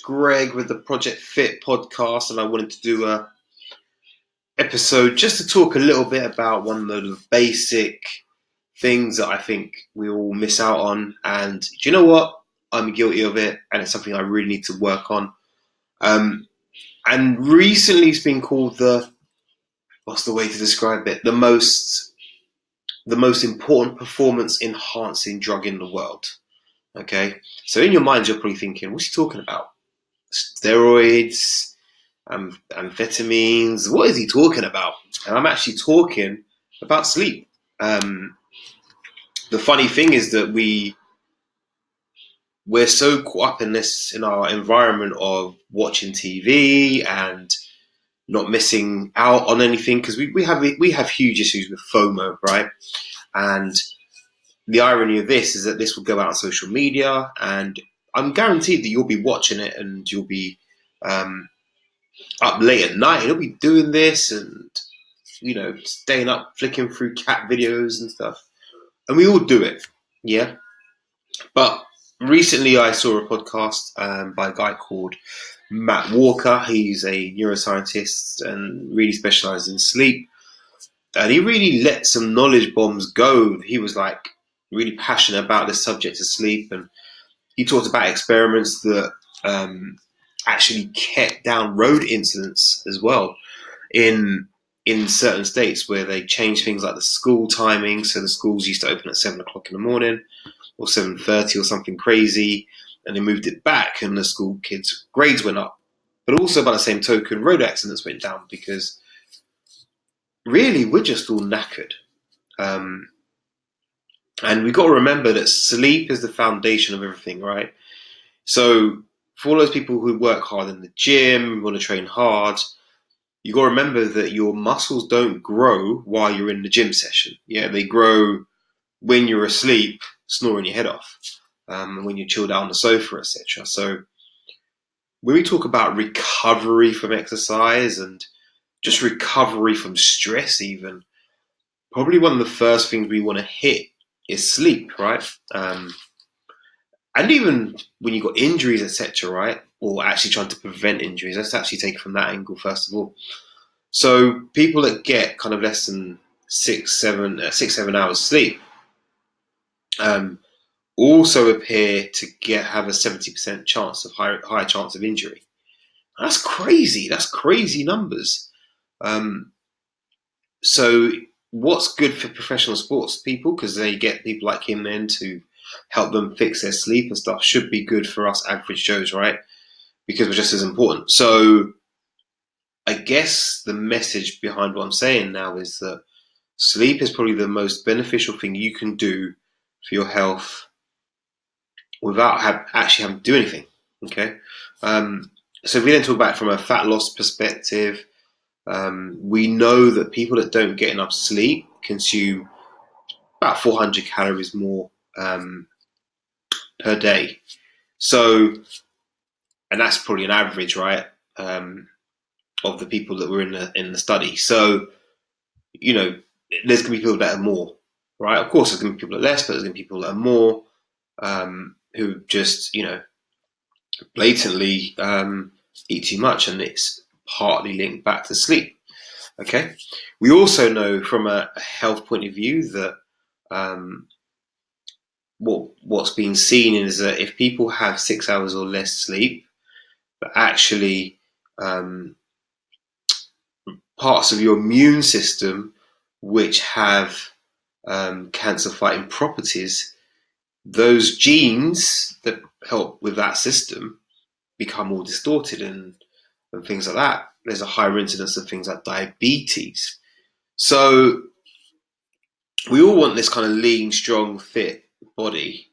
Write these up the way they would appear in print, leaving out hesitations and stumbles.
Greg with the Project Fit podcast, and I wanted to do a episode just to talk a little bit about one of the basic things that I think we all miss out on. And do you know what? I'm guilty of it, and it's something I really need to work on. And recently, it's been called what's the way to describe it? The most important performance enhancing drug in the world. Okay, so in your mind, you're probably thinking, what's he talking about? Steroids, amphetamines, what is he talking about? And I'm actually talking about sleep. The funny thing is that we're so caught up in our environment of watching TV and not missing out on anything, because we have huge issues with FOMO, right? And the irony of this is that this will go out on social media, and I'm guaranteed that you'll be watching it and you'll be up late at night and you'll be doing this and, staying up, flicking through cat videos and stuff. And we all do it, yeah? But recently I saw a podcast by a guy called Matt Walker. He's a neuroscientist and really specializes in sleep. And he really let some knowledge bombs go. He was really passionate about this subject of sleep, and he talked about experiments that actually kept down road incidents as well in certain states where they changed things like the school timing. So the schools used to open at 7 o'clock in the morning or 7:30 or something crazy, and they moved it back, and the school kids' grades went up. But also by the same token, road accidents went down, because really we're just all knackered. And we've got to remember that sleep is the foundation of everything, right? So for all those people who work hard in the gym, want to train hard, you got to remember that your muscles don't grow while you're in the gym session. Yeah, they grow when you're asleep, snoring your head off, when you're chilled out on the sofa, etc. So when we talk about recovery from exercise and just recovery from stress even, probably one of the first things we want to hit is sleep, right? And even when you've got injuries, etc., right? Or actually trying to prevent injuries, let's actually take it from that angle first of all. So people that get kind of less than 6-7 hours sleep also appear to have a 70% chance of higher chance of injury. That's crazy. That's crazy numbers. So what's good for professional sports people, because they get people like him in to help them fix their sleep and stuff, should be good for us average Joes, right? Because we're just as important. So I guess the message behind what I'm saying now is that sleep is probably the most beneficial thing you can do for your health without actually having to do anything, okay? So if we then talk about it from a fat loss perspective, we know that people that don't get enough sleep consume about 400 calories more per day. So, and that's probably an average, right, of the people that were in the study. So, there's going to be people that are more, right? Of course, there's going to be people that are less, but there's going to be people that are more who just, blatantly eat too much, and it's partly linked back to sleep. Okay. We also know from a health point of view that what's been seen is that if people have 6 hours or less sleep, but actually parts of your immune system which have cancer fighting properties, those genes that help with that system become more distorted and things like that. There's a higher incidence of things like diabetes. So we all want this kind of lean, strong, fit body,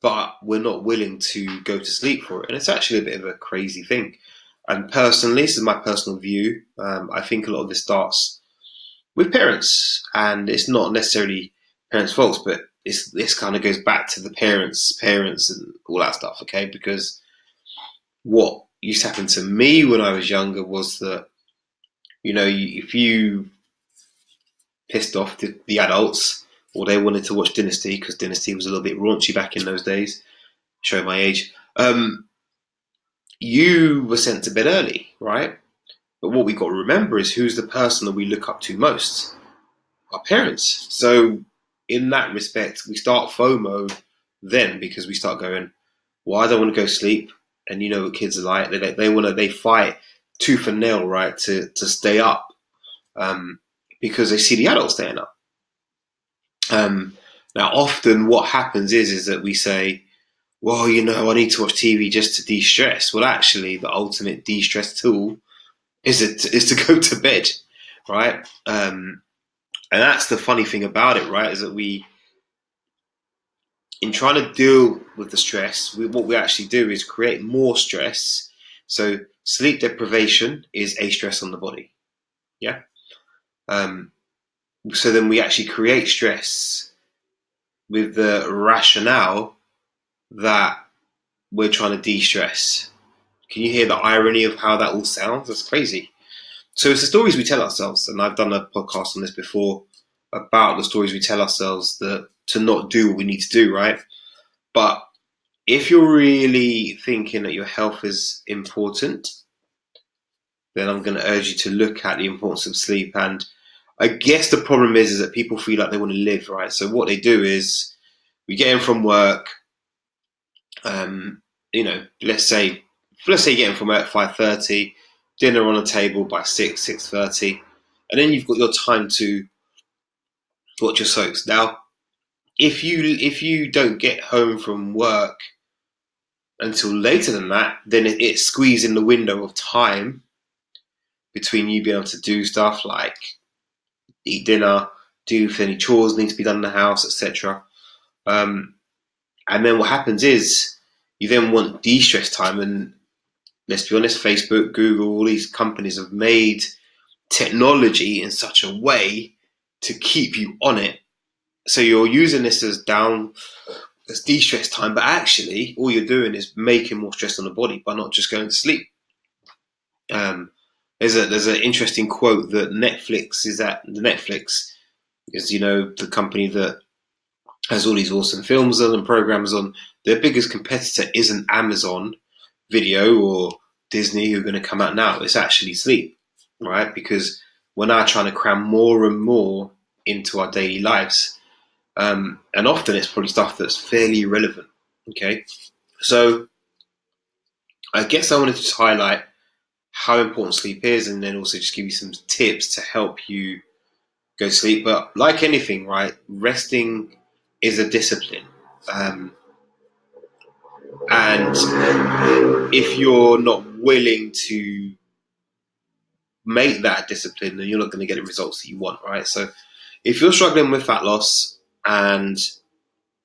but we're not willing to go to sleep for it. And it's actually a bit of a crazy thing. And personally, this is my personal view, I think a lot of this starts with parents. And it's not necessarily parents' faults, but this kind of goes back to the parents and all that stuff, okay? Because what used to happen to me when I was younger was that, if you pissed off the adults, or they wanted to watch Dynasty, because Dynasty was a little bit raunchy back in those days, showing my age, you were sent to bed early, right? But what we got to remember is who's the person that we look up to most? Our parents. So in that respect, we start FOMO then because we start going, well, I don't want to go sleep. And you know what kids are like. They fight tooth and nail, right, to stay up because they see the adults staying up. Now, often what happens is that we say, well, I need to watch TV just to de-stress. Well, actually, the ultimate de-stress tool is to go to bed, right? And that's the funny thing about it, right? Is that in trying to deal with the stress, what we actually do is create more stress. So sleep deprivation is a stress on the body, yeah. So then we actually create stress with the rationale that we're trying to de-stress. Can you hear the irony of how that all sounds? That's crazy. So it's the stories we tell ourselves, and I've done a podcast on this before about the stories we tell ourselves that to not do what we need to do, right? But if you're really thinking that your health is important, then I'm going to urge you to look at the importance of sleep. And I guess the problem is that people feel like they want to live, right? So what they do is we get in from work, let's say you get in from work at 5:30, dinner on the table by 6:30, and then you've got your time to watch your soaps. Now, if you don't get home from work until later than that, then it's squeezing the window of time between you being able to do stuff like eat dinner, do if any chores need to be done in the house, etc. And then what happens is you then want de-stress time, and let's be honest, Facebook, Google, all these companies have made technology in such a way to keep you on it. So you're using this as de-stress time, but actually all you're doing is making more stress on the body by not just going to sleep. There's an interesting quote that Netflix is the company that has all these awesome films on and programs on. Their biggest competitor isn't Amazon Video or Disney who are going to come out now. It's actually sleep, right? Because we're now trying to cram more and more into our daily lives. And often it's probably stuff that's fairly irrelevant. Okay. So I guess I wanted to just highlight how important sleep is and then also just give you some tips to help you go to sleep. But like anything, right, resting is a discipline. And if you're not willing to make that discipline, then you're not going to get the results that you want, right? So if you're struggling with fat loss and,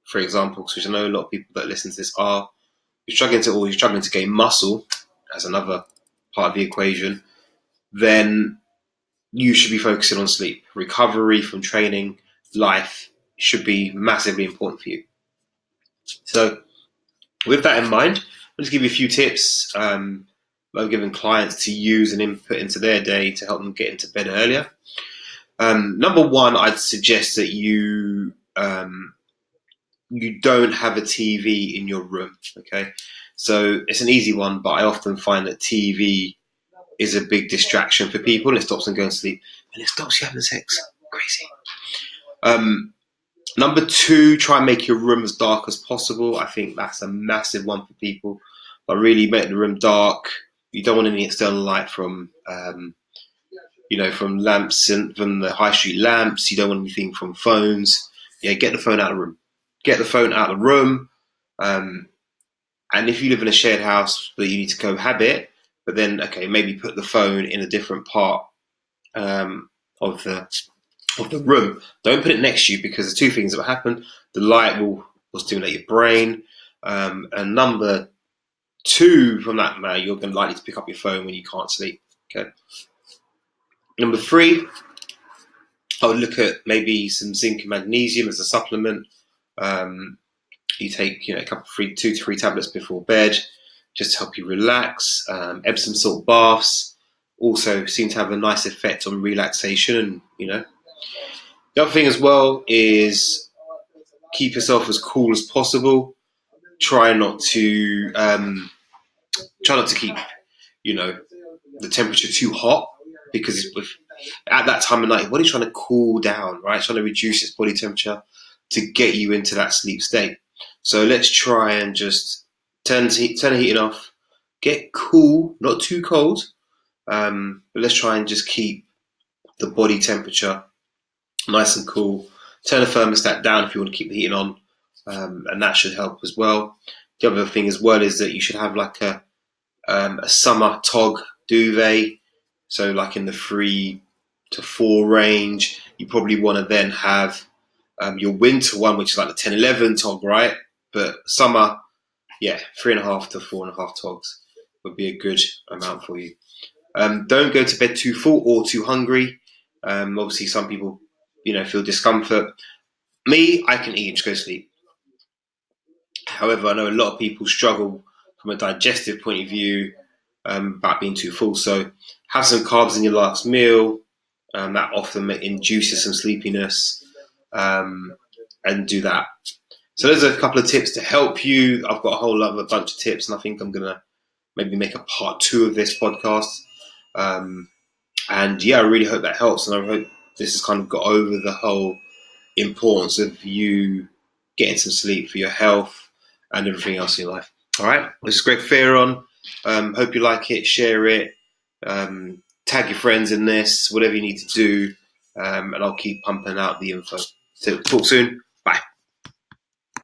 for example, because I know a lot of people that listen to this you're struggling to gain muscle as another part of the equation, then you should be focusing on sleep. Recovery from training, life should be massively important for you. So with that in mind, I'll just give you a few tips I'm giving clients to use and input into their day to help them get into bed earlier. Number one, I'd suggest that you don't have a TV in your room. Okay, so it's an easy one, but I often find that TV is a big distraction for people, and it stops them going to sleep, and it stops you having sex. Crazy. Number two, try and make your room as dark as possible. I think that's a massive one for people. But really make the room dark. You don't want any external light from from lamps and from the high street lamps. You don't want anything from phones. Yeah, get the phone out of the room. Get the phone out of the room. And if you live in a shared house that you need to cohabit, but then maybe put the phone in a different part of the room. Don't put it next to you because there's two things that will happen. The light will stimulate your brain, and number two, from that matter, you're going to likely to pick up your phone when you can't sleep. Okay. Number three, I would look at maybe some zinc and magnesium as a supplement. You take 2 to 3 tablets before bed, just to help you relax. Epsom salt baths also seem to have a nice effect on relaxation. And the other thing as well is keep yourself as cool as possible. Try not to try not to keep, the temperature too hot, because at that time of night, your body's trying to cool down, right? It's trying to reduce its body temperature to get you into that sleep state. So let's try and just turn the heating off, get cool, not too cold, but let's try and just keep the body temperature nice and cool. Turn the thermostat down if you want to keep the heating on, and that should help as well. The other thing as well is that you should have like a summer tog duvet, so like in the 3 to 4 range. You probably want to then have your winter one, which is like the 10-11 tog, right? But summer, 3.5 to 4.5 togs would be a good amount for you. Don't go to bed too full or too hungry. Obviously, some people, feel discomfort. Me, I can eat and just go to sleep. However, I know a lot of people struggle from a digestive point of view about being too full. So have some carbs in your last meal. That often induces some sleepiness, and do that. So there's a couple of tips to help you. I've got a bunch of tips, and I think I'm going to maybe make a part 2 of this podcast. And I really hope that helps. And I hope this has kind of got over the whole importance of you getting some sleep for your health and everything else in your life. All right. This is Greg Fearon. Hope you like it. Share it. Tag your friends in this, whatever you need to do. And I'll keep pumping out the info. So talk soon.